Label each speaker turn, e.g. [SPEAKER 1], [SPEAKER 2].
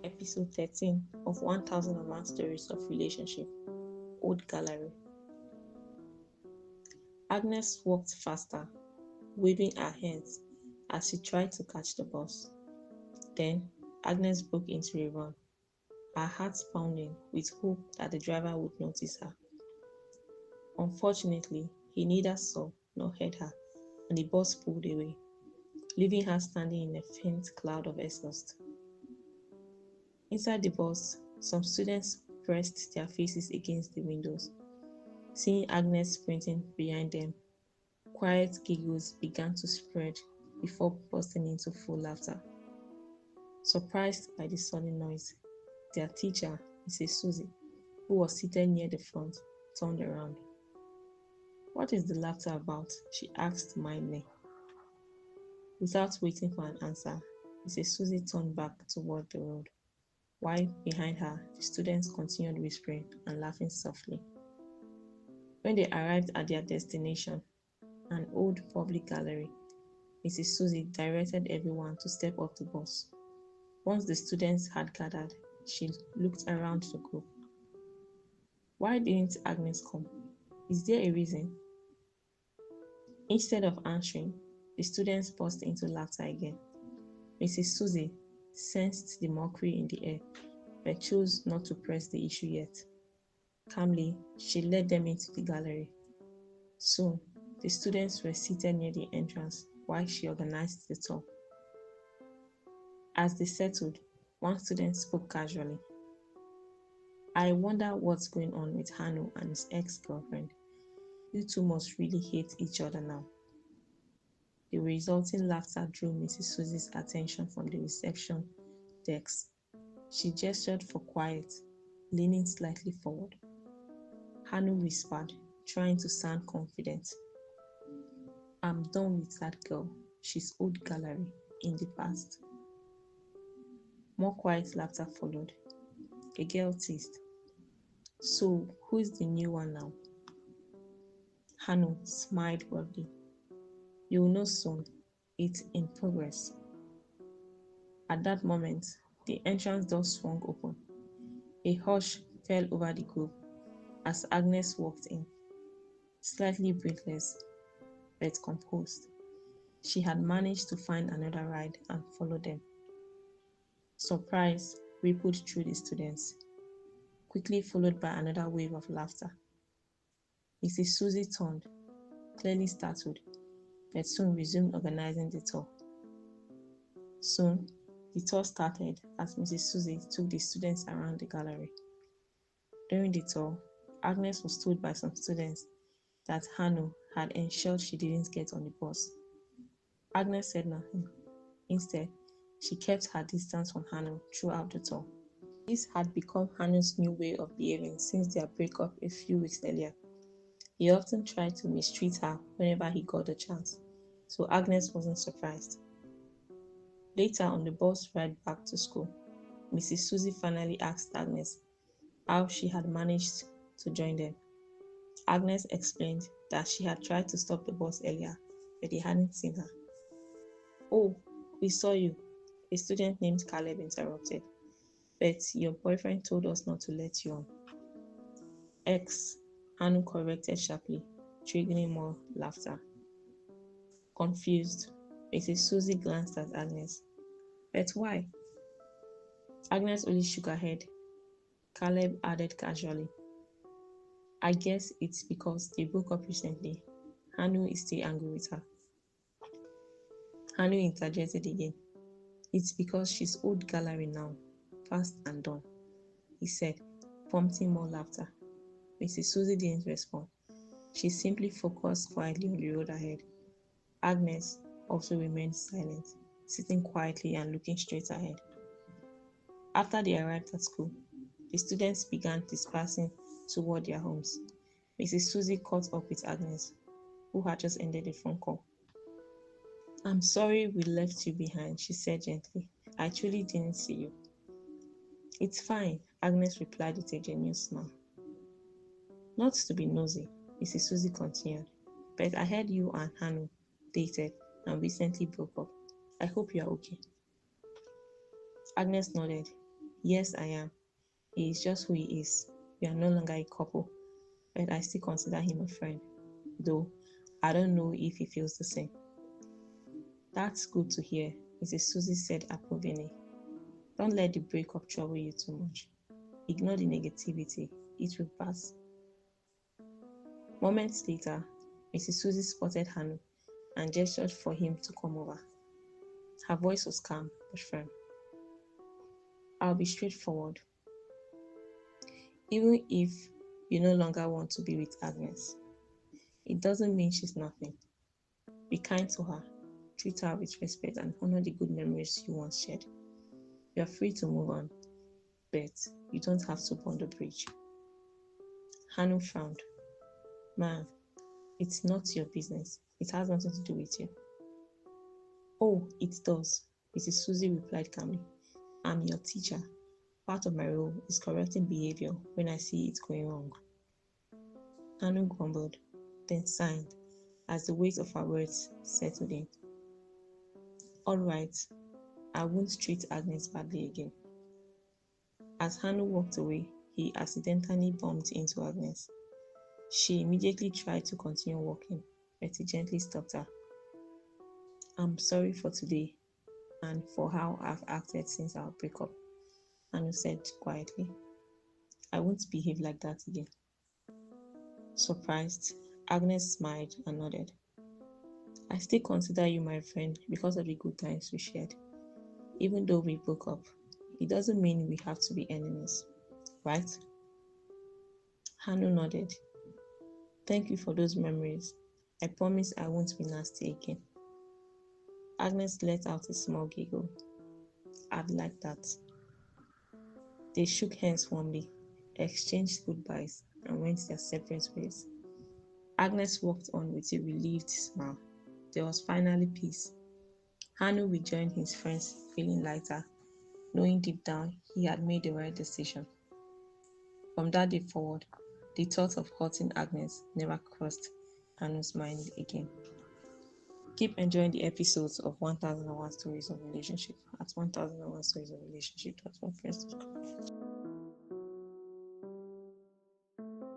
[SPEAKER 1] Episode 13 of 1001 Stories of Relationship, Old Gallery. Agnes walked faster, waving her hands as she tried to catch the bus. Then, Agnes broke into a run, her heart pounding with hope that the driver would notice her. Unfortunately, he neither saw nor heard her, and the bus pulled away, leaving her standing in a faint cloud of exhaust. Inside the bus, some students pressed their faces against the windows. Seeing Agnes sprinting behind them, quiet giggles began to spread before bursting into full laughter. Surprised by the sudden noise, their teacher, Mrs. Suzie, who was seated near the front, turned around. "What is the laughter about?" she asked mildly. Without waiting for an answer, Mrs. Suzie turned back toward the road, while behind her the students continued whispering and laughing softly. When they arrived at their destination, an old public gallery, Mrs. Suzie directed everyone to step off the bus. Once the students had gathered, she looked around the group. "Why didn't Agnes come? Is there a reason?" Instead of answering, the students burst into laughter again. Mrs. Suzie sensed the mockery in the air, but chose not to press the issue yet. Calmly, she led them into the gallery. Soon, the students were seated near the entrance while she organized the tour. As they settled, one student spoke casually. "I wonder what's going on with Hanu and his ex-girlfriend. You two must really hate each other now." The resulting laughter drew Mrs. Susie's attention from the reception desk. She gestured for quiet, leaning slightly forward. Hanu whispered, trying to sound confident. "I'm done with that girl. She's old gallery in the past." More quiet laughter followed. A girl teased, "So, who's the new one now?" Hanu smiled broadly. "You'll know soon. It's in progress." At that moment, the entrance door swung open. A hush fell over the group as Agnes walked in, slightly breathless but composed. She had managed to find another ride and follow them. Surprise rippled through the students, quickly followed by another wave of laughter. Mrs. Susie turned, clearly startled, but soon resumed organizing the tour. Soon, the tour started as Mrs. Susie took the students around the gallery. During the tour, Agnes was told by some students that Hanu had ensured she didn't get on the bus. Agnes said nothing. Instead, she kept her distance from Hanu throughout the tour. This had become Hanu's new way of behaving since their breakup a few weeks earlier. He often tried to mistreat her whenever he got the chance, so Agnes wasn't surprised. Later on the bus ride back to school, Mrs. Susie finally asked Agnes how she had managed to join them. Agnes explained that she had tried to stop the bus earlier, but they hadn't seen her. "Oh, we saw you," a student named Caleb interrupted. "But your boyfriend told us not to let you on." X, Anu corrected sharply, triggering more laughter. Confused, Mrs. Susie glanced at Agnes. "But why?" Agnes only shook her head. Caleb added casually, "I guess it's because they broke up recently. Anu is still angry with her." Anu interjected again. "It's because she's old gallery now, past and done," he said, prompting more laughter. Mrs. Susie didn't respond. She simply focused quietly on the road ahead. Agnes also remained silent, sitting quietly and looking straight ahead. After they arrived at school, the students began dispersing toward their homes. Mrs. Susie caught up with Agnes, who had just ended a phone call. "I'm sorry we left you behind," she said gently. "I truly didn't see you." "It's fine," Agnes replied with a genuine smile. "Not to be nosy," Mrs. Susie continued, "but I heard you and Hanu dated and recently broke up. I hope you are okay." Agnes nodded. Yes, I am. He is just who he is. We are no longer a couple, but I still consider him a friend, though I don't know if he feels the same. That's good to hear, Mrs. Susie said approvingly. Don't let the breakup trouble you too much. Ignore the negativity, it will pass. Moments later, Mrs. Susie spotted Hanu and gestured for him to come over. Her voice was calm but firm. I'll be straightforward. Even if you no longer want to be with Agnes, it doesn't mean she's nothing. Be kind to her, treat her with respect, and honor the good memories you once shared. You are free to move on, but you don't have to burn the bridge. Hanu frowned. Ma'am, it's not your business. It has nothing to do with you. Oh, it does, Mrs. Susie replied calmly. I'm your teacher. Part of my role is correcting behavior when I see it going wrong. Hanu grumbled, then sighed as the weight of her words settled in. All right, I won't treat Agnes badly again. As Hanu walked away, he accidentally bumped into Agnes. She immediately tried to continue walking, but he gently stopped her. I'm sorry for today and for how I've acted since our breakup, Hanu said quietly. I won't behave like that again. Surprised, Agnes smiled and nodded. I still consider you my friend because of the good times we shared. Even though we broke up, it doesn't mean we have to be enemies, right? Hanu nodded. Thank you for those memories. I promise I won't be nasty again. Agnes let out a small giggle. I'd like that. They shook hands warmly, exchanged goodbyes, and went their separate ways. Agnes walked on with a relieved smile. There was finally peace. Hanu rejoined his friends, feeling lighter, knowing deep down he had made the right decision. From that day forward, the thought of hurting Agnes never crossed Hanu's mind again. Keep enjoying the episodes of 1001 Stories of Relationship at 1001 Stories of Relationship.wordpress.com.